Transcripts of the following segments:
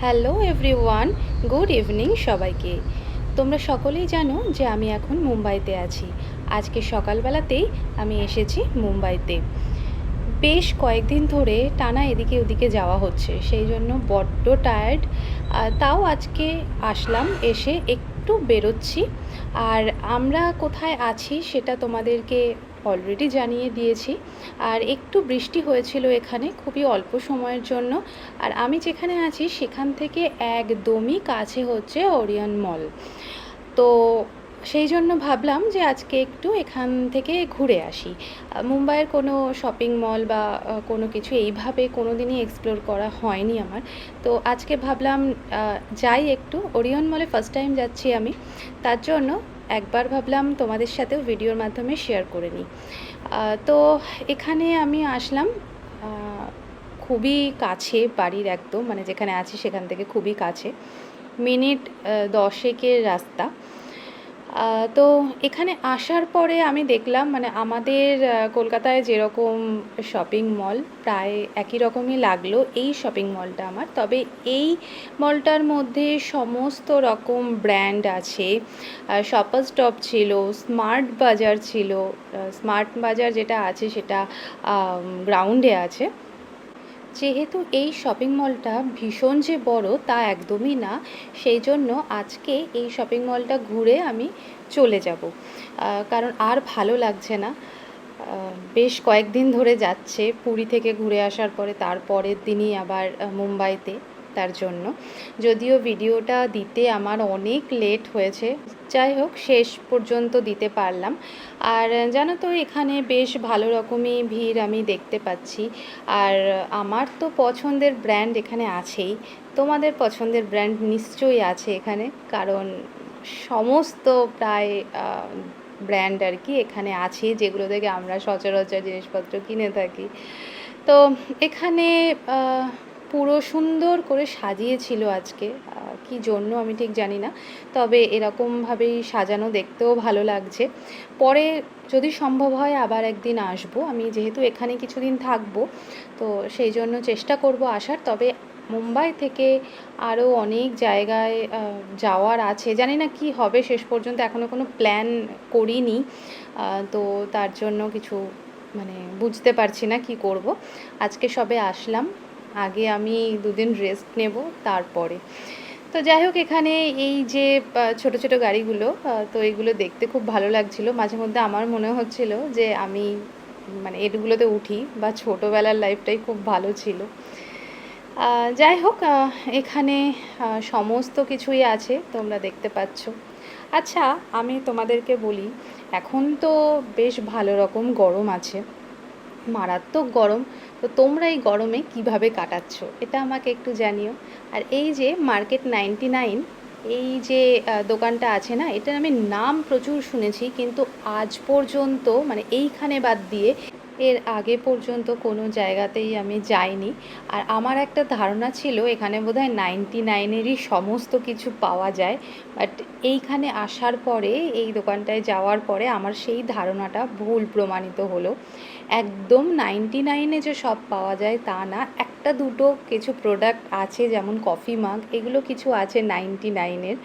Hello everyone, good evening সবাইকে। তোমরা সকলেই জানো যে আমি এখন মুম্বাইতে আছি। আজকে সকালবেলাতেই আমি এসেছি মুম্বাইতে। বেশ কয়েকদিন ধরে টানা এদিকে ওদিকে যাওয়া হচ্ছে, সেই জন্য বড্ড টায়ার্ড। তাও আজকে আসলাম, এসে একটু বেরোচ্ছি। আর আমরা কোথায় আছি সেটা তোমাদেরকে অলরেডি জানিয়ে দিয়েছি। আর একটু বৃষ্টি হয়েছিল এখানে খুবই অল্প সময়ের জন্য। আর আমি যেখানে আছি সেখান থেকে একদমই কাছে হচ্ছে ওরিয়ন মল। তো সেই জন্য ভাবলাম যে আজকে একটু এখান থেকে ঘুরে আসি। মুম্বাইয়ের কোনো শপিং মল বা কোনো কিছু এইভাবে কোনো দিনই এক্সপ্লোর করা হয়নি আমার। তো আজকে ভাবলাম যাই একটু ওরিয়ন মলে, ফার্স্ট টাইম যাচ্ছি আমি। তার জন্য একবার ভাবলাম তোমাদের সাথেও ভিডিওর মাধ্যমে শেয়ার করে নিই। তো এখানে আমি আসলাম খুবই কাছে বাড়ির, একদম মানে যেখানে আছি সেখান থেকে খুবই কাছে, মিনিট 10-এর রাস্তা। তো এখানে আসার পরে আমি দেখলাম মানে আমাদের কলকাতায় যেরকম শপিং মল প্রায় একই রকমই লাগলো এই শপিং মলটা আমার। তবে এই মলটার মধ্যে সমস্ত রকম ব্র্যান্ড আছে। শপার্স স্টপ ছিল, স্মার্ট বাজার ছিল। স্মার্ট বাজার যেটা আছে সেটা গ্রাউন্ডে আছে। যেহেতু এই শপিং মলটা ভীষণ যে বড় তা একদমই না, সেই জন্য আজকে এই শপিং মলটা ঘুরে আমি চলে যাব। কারণ আর ভালো লাগছে না। বেশ কয়েকদিন ধরে যাচ্ছে, পুরী থেকে ঘুরে আসার পরে তারপরের দিনই আবার মুম্বাইতে। তার জন্য যদিও ভিডিওটা দিতে আমার অনেক লেট হয়েছে, যাই হোক শেষ পর্যন্ত দিতে পারলাম। আর জানো তো এখানে বেশ ভালো রকমই ভিড় আমি দেখতে পাচ্ছি। আর আমার তো পছন্দের ব্র্যান্ড এখানে আছেই, তোমাদের পছন্দের ব্র্যান্ড নিশ্চয়ই আছে এখানে, কারণ সমস্ত প্রায় ব্র্যান্ড আর কি এখানে আছে, যেগুলো থেকে আমরা সচরাচর জিনিসপত্র কিনে থাকি। তো এখানে পুরো সুন্দর করে সাজিয়েছিল আজকে, কি জন্য আমি ঠিক জানি না, তবে এরকমভাবেই সাজানো, দেখতেও ভালো লাগছে। পরে যদি সম্ভব হয় আবার একদিন আসবো, আমি যেহেতু এখানে কিছুদিন থাকবো, তো সেই জন্য চেষ্টা করব আসার। তবে মুম্বাই থেকে আরও অনেক জায়গায় যাওয়ার আছে, জানি না কি হবে শেষ পর্যন্ত, এখনও কোনো প্ল্যান করিনি। তো তার জন্য কিছু মানে বুঝতে পারছি না কি করব। আজকে সবে আসলাম, আগে আমি দুদিন রেস্ট নেব তারপরে। তো যাই হোক, এখানে এই যে ছোট ছোট গাড়িগুলো, তো এগুলো দেখতে খুব ভালো লাগছিল। মাঝে মধ্যে আমার মনে হচ্ছিল যে আমি মানে এগুলোতে উঠি, বা ছোটোবেলার লাইফটাই খুব ভালো ছিল। যাই হোক, এখানে সমস্ত কিছুই আছে, তোমরা দেখতে পাচ্ছ। আচ্ছা, আমি তোমাদেরকে বলি, এখন তো বেশ ভালো রকম গরম আছে, মারাত্মক গরম। তো তোমরা এই গরমে কিভাবে কাটাচ্ছ এটা আমাকে একটু জানিও। আর এই যে মার্কেট 99, এই যে দোকানটা আছে না, এটার আমি নাম প্রচুর শুনেছি, কিন্তু আজ পর্যন্ত মানে এইখানে বাদ দিয়ে এর আগে পর্যন্ত কোনো জায়গাতেই আমি যাইনি। আর আমার একটা ধারণা ছিল এখানে বোধহয় 99-এরই সমস্ত কিছু পাওয়া যায়, বাট এইখানে আসার পরে, এই দোকানটায় যাওয়ার পরে আমার সেই ধারণাটা ভুল প্রমাণিত হলো। একদম 99-এ যে সব পাওয়া যায় তা না, একটা দুটো কিছু প্রোডাক্ট আছে, যেমন কফি মাগ, এগুলো কিছু আছে 99-এর,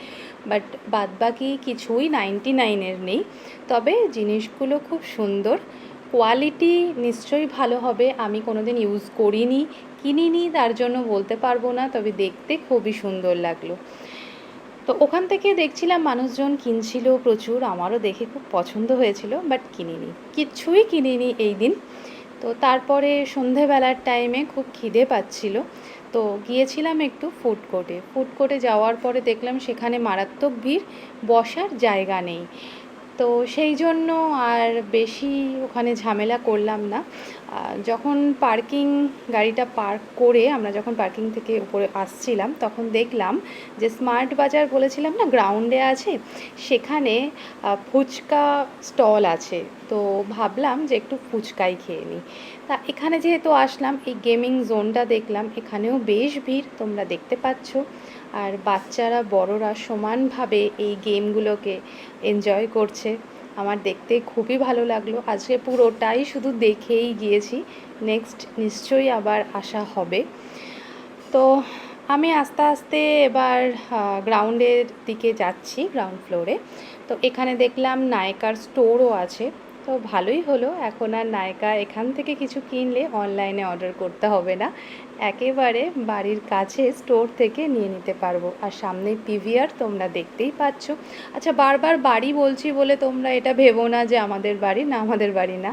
বাট বাদবাকি কিছুই 99-এর নেই। তবে জিনিসগুলো খুব সুন্দর, কোয়ালিটি নিশ্চয়ই ভালো হবে। আমি কোনোদিন ইউজ করিনি, কিনিনি, তার জন্য বলতে পারবো না, তবে দেখতে খুবই সুন্দর লাগলো। তো ওখান থেকে দেখছিলাম মানুষজন কিনছিল প্রচুর, আমারও দেখে খুব পছন্দ হয়েছিল, বাট কিনিনি, কিচ্ছুই কিনিনি এই দিন। তো তারপরে সন্ধেবেলার টাইমে খুব খিদে পাচ্ছিল, তো গিয়েছিলাম একটু ফুড কোর্টে। ফুড কোর্টে যাওয়ার পরে দেখলাম সেখানে মারাত্মক ভিড়, বসার জায়গা নেই। তো সেই জন্য আর বেশি ওখানে ঝামেলা করলাম না। যখন গাড়িটা পার্ক করে আমরা যখন পার্কিং থেকে উপরে আসছিলাম, তখন দেখলাম যে স্মার্ট বাজার বলেছিলাম না গ্রাউন্ডে আছে, সেখানে ফুচকা স্টল আছে। তো ভাবলাম যে একটু ফুচকাই খেয়ে নিই। তা এখানে যেহেতু আসলাম, এই গেমিং জোনটা দেখলাম, এখানেও বেশ ভিড়, তোমরা দেখতে পাচ্ছ। আর বাচ্চারা বড়রা সমানভাবে এই গেমগুলোকে এনজয় করছে। আমার দেখতে খুবই ভালো লাগলো। আজকে পুরোটাই শুধু দেখেই গিয়েছি, নেক্সট নিশ্চয়ই আবার আসা হবে। তো আমি আস্তে আস্তে এবার গ্রাউন্ডের দিকে যাচ্ছি, গ্রাউন্ড ফ্লোরে। তো এখানে দেখলাম নায়কার স্টোরও আছে। তো ভালোই হলো, এখন আর নায়কা এখান থেকে কিছু কিনলে অনলাইনে অর্ডার করতে হবে না, একেবারে বাড়ির কাছে স্টোর থেকে নিয়ে নিতে পারবো। আর সামনে পিভিআর তোমরা দেখতেই পাচ্ছ। আচ্ছা, বারবার বাড়ি বলছি বলে তোমরা এটা ভেবো না যে আমাদের বাড়ি, না আমাদের বাড়ি না।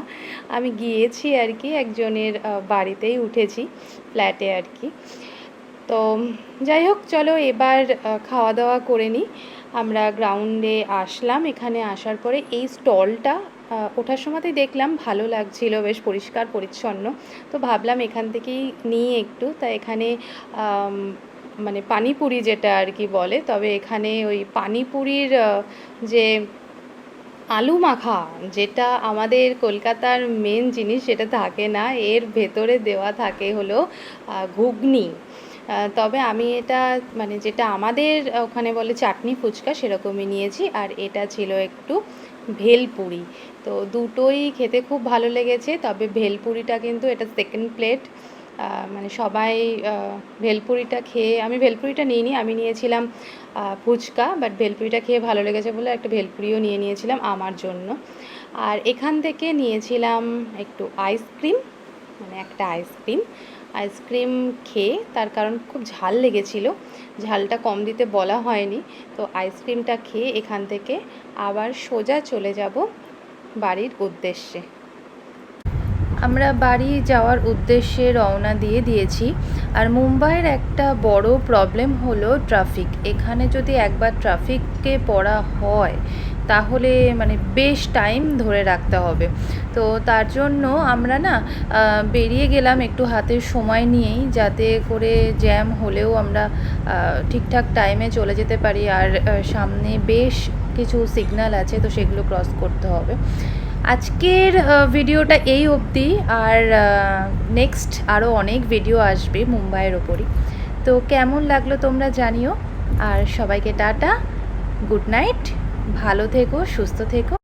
আমি গিয়েছি আর কি, একজনের বাড়িতেই উঠেছি, ফ্ল্যাটে আর কি। তো যাই হোক, চলো এবার খাওয়া দাওয়া করে নিই। আমরা গ্রাউন্ডে আসলাম, এখানে আসার পরে এই স্টলটা ওঠার সময়তেই দেখলাম ভালো লাগছিল, বেশ পরিষ্কার পরিচ্ছন্ন। তো ভাবলাম এখান থেকেই নিই একটু। তা এখানে মানে পানিপুরি যেটা আর কি বলে, তবে এখানে ওই পানিপুরির যে আলু মাখা, যেটা আমাদের কলকাতার মেন জিনিস, সেটা থাকে না, এর ভেতরে দেওয়া থাকে হলো ঘুগনি। তবে আমি এটা মানে যেটা আমাদের ওখানে বলে চাটনি ফুচকা, সেরকমই নিয়েছি। আর এটা ছিল একটু ভেলপুরি। তো দুটোই খেতে খুব ভালো লেগেছে, তবে ভেলপুরিটা কিন্তু এটা সেকেন্ড প্লেট। মানে সবাই ভেলপুরিটা খেয়ে, আমি ভেলপুরিটা নিইনি, আমি নিয়েছিলাম ফুচকা। বাট ভেলপুরিটা খেয়ে ভালো লেগেছে বলে একটা ভেলপুরিও নিয়েছিলাম আমার জন্য। আর এখান থেকে নিয়েছিলাম একটু আইসক্রিম, মানে একটা আইসক্রিম খেয়ে, তার কারণ খুব ঝাল লেগেছিল, ঝালটা কম দিতে বলা হয়নি। তো আইসক্রিমটা খেয়ে এখান থেকে আবার সোজা চলে যাব বাড়ির উদ্দেশ্যে। আমরা বাড়ি যাওয়ার উদ্দেশ্যে রওনা দিয়েছি। আর মুম্বাইয়ের একটা বড় প্রবলেম হলো ট্রাফিক। এখানে যদি একবার ট্রাফিকে পড়া হয় তাহলে মানে বেশ টাইম ধরে রাখতে হবে। তো তার জন্য আমরা না বেরিয়ে গেলাম একটু হাতের সময় নিয়েই, যাতে করে জ্যাম হলেও আমরা ঠিকঠাক টাইমে চলে যেতে পারি। আর সামনে বেশ কিছু সিগন্যাল আছে, তো সেগুলো ক্রস করতে হবে। আজকের ভিডিওটা এই অবধি। আর নেক্সট আরও অনেক ভিডিও আসবে মুম্বাইয়ের ওপরই। তো কেমন লাগলো তোমরা জানিও। আর সবাইকে টাটা, গুড নাইট, ভালো থেকো, সুস্থ থেকো।